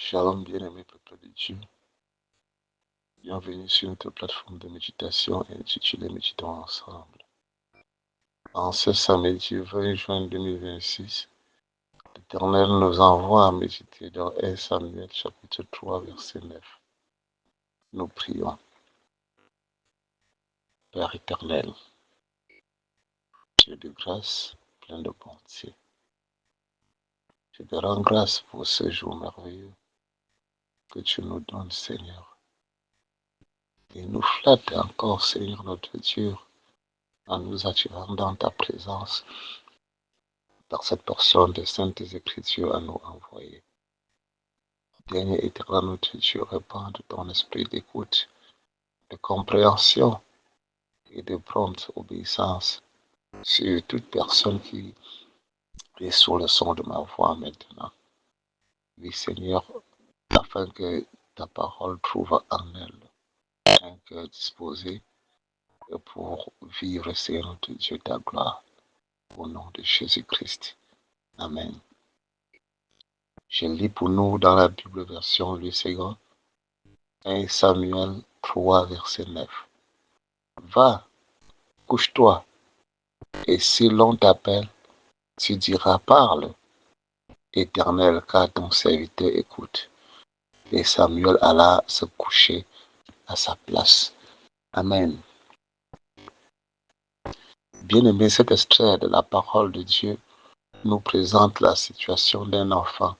Shalom bien-aimé peuple de Dieu. Bienvenue sur notre plateforme de méditation intitulée Méditons ensemble. En ce samedi 20 juin 2026, l'Éternel nous envoie à méditer dans 1 Samuel chapitre 3 verset 9. Nous prions. Père éternel, Dieu de grâce, plein de bonté, je te rends grâce pour ce jour merveilleux que tu nous donnes, Seigneur. Et nous flatte encore, Seigneur notre Dieu, en nous attirant dans ta présence par cette portion des Saintes Écritures à nous envoyer. Dernier éternel notre Dieu, répande ton esprit d'écoute, de compréhension et de prompte obéissance sur toute personne qui est sous le son de ma voix maintenant. Oui, Seigneur, afin que ta parole trouve en elle un cœur disposé pour vivre, Seigneur notre Dieu, ta gloire. Au nom de Jésus-Christ. Amen. Je lis pour nous dans la Bible version Louis II, 1 Samuel 3, verset 9. Va, couche-toi, et si l'on t'appelle, tu diras parle, Éternel, car ton serviteur écoute. Et Samuel alla se coucher à sa place. Amen. Bien-aimé, cet extrait de la parole de Dieu nous présente la situation d'un enfant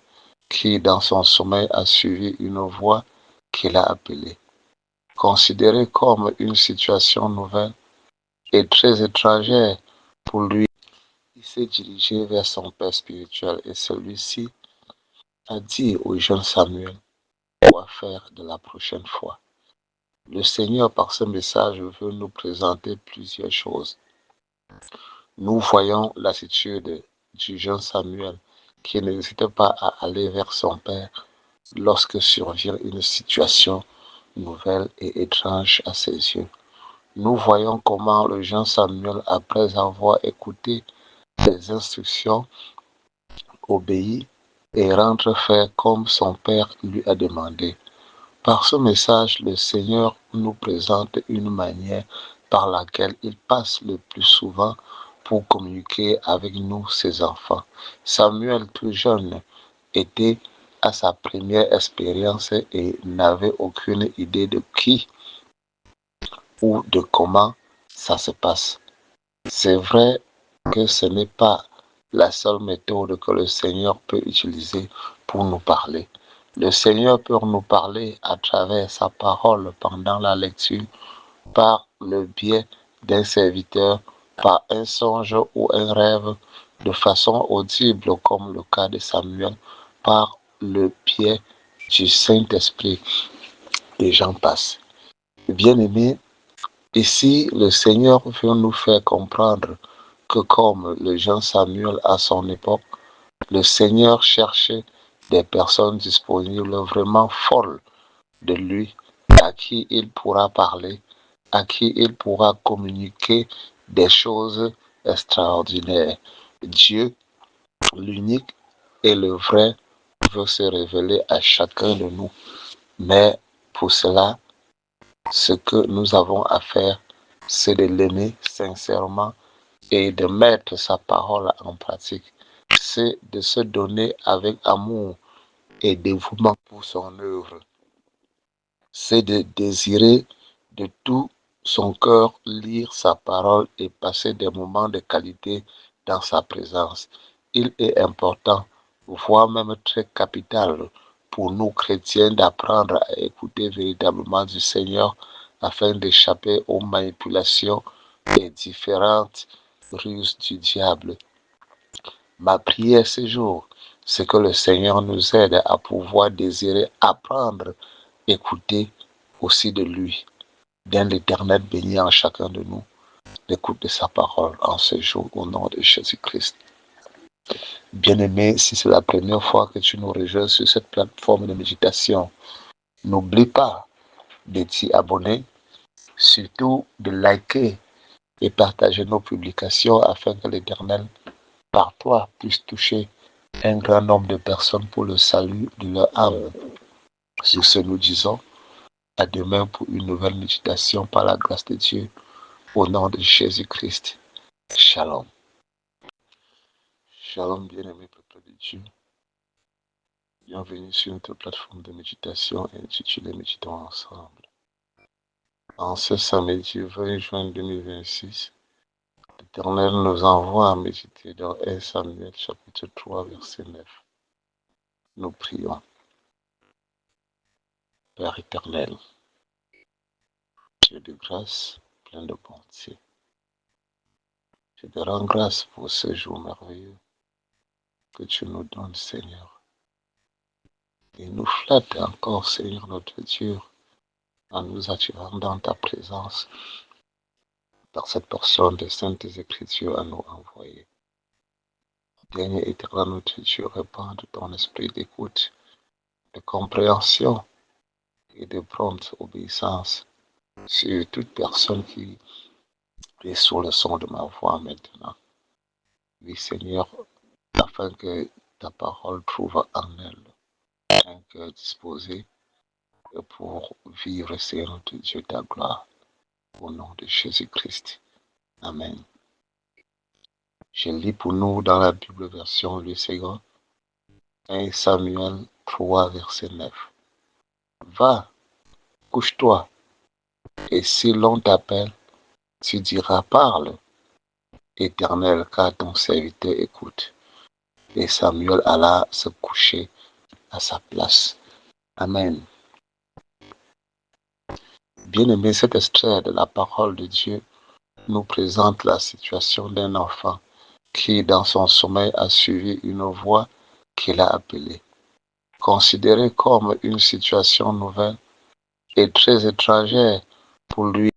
qui, dans son sommeil, a suivi une voix qui l'a appelé. Considéré comme une situation nouvelle et très étrangère pour lui, il s'est dirigé vers son père spirituel et celui-ci a dit au jeune Samuel quoi faire de la prochaine fois. Le Seigneur, par ce message, veut nous présenter plusieurs choses. Nous voyons l'attitude du jeune Samuel qui n'hésite pas à aller vers son père lorsque survient une situation nouvelle et étrange à ses yeux. Nous voyons comment le jeune Samuel, après avoir écouté les instructions, obéit et rentre faire comme son père lui a demandé. Par ce message, le Seigneur nous présente une manière par laquelle il passe le plus souvent pour communiquer avec nous, ses enfants. Samuel, tout jeune, était à sa première expérience et n'avait aucune idée de qui ou de comment ça se passe. C'est vrai que ce n'est pas la seule méthode que le Seigneur peut utiliser pour nous parler. Le Seigneur peut nous parler à travers sa parole pendant la lecture, par le biais d'un serviteur, par un songe ou un rêve, de façon audible comme le cas de Samuel, par le biais du Saint-Esprit. Et j'en passe. Bien-aimés, ici, le Seigneur veut nous faire comprendre que comme le jeune Samuel à son époque, le Seigneur cherchait des personnes disponibles vraiment folles de lui, à qui il pourra parler, à qui il pourra communiquer des choses extraordinaires. Dieu, l'unique et le vrai, veut se révéler à chacun de nous. Mais pour cela, ce que nous avons à faire, c'est de l'aimer sincèrement et de mettre sa parole en pratique. C'est de se donner avec amour et dévouement pour son œuvre. C'est de désirer de tout son cœur lire sa parole et passer des moments de qualité dans sa présence. Il est important, voire même très capital, pour nous chrétiens d'apprendre à écouter véritablement du Seigneur afin d'échapper aux manipulations et différentes ruses du diable. Ma prière ce jour, c'est que le Seigneur nous aide à pouvoir désirer apprendre, écouter aussi de lui, d'un l'Éternel béni en chacun de nous, l'écoute de sa parole en ce jour au nom de Jésus-Christ. Bien-aimé, si c'est la première fois que tu nous rejoins sur cette plateforme de méditation, n'oublie pas de t'y abonner, surtout de liker et partager nos publications afin que l'Éternel, par toi, puisse toucher un grand nombre de personnes pour le salut de leur âme. Sur ce, nous disons à demain pour une nouvelle méditation par la grâce de Dieu, au nom de Jésus-Christ. Shalom. Shalom, bien-aimé peuple de Dieu. Bienvenue sur notre plateforme de méditation intitulée Méditons ensemble. En ce samedi 20 juin 2026, l'Éternel nous envoie à méditer dans 1 Samuel chapitre 3 verset 9. Nous prions. Père éternel, Dieu de grâce, plein de bonté, je te rends grâce pour ce jour merveilleux que tu nous donnes, Seigneur. Et nous flatte encore, Seigneur notre Dieu, en nous attirant dans ta présence par cette portion des Saintes Écritures à nous envoyer. Dernier éternel notre Dieu, répands de ton esprit d'écoute, de compréhension et de prompte obéissance sur toute personne qui est sous le son de ma voix maintenant. Oui, Seigneur, afin que ta parole trouve en elle un cœur disposé pour vivre, Seigneur notre Dieu, ta gloire. Au nom de Jésus-Christ. Amen. Je lis pour nous dans la Bible version le second, 1 Samuel 3, verset 9. Va, couche-toi, et si l'on t'appelle, tu diras parle, Éternel, car ton serviteur écoute. Et Samuel alla se coucher à sa place. Amen. Bien-aimé, cet extrait de la parole de Dieu nous présente la situation d'un enfant qui, dans son sommeil, a suivi une voix qui l'a appelé. Considéré comme une situation nouvelle et très étrangère pour lui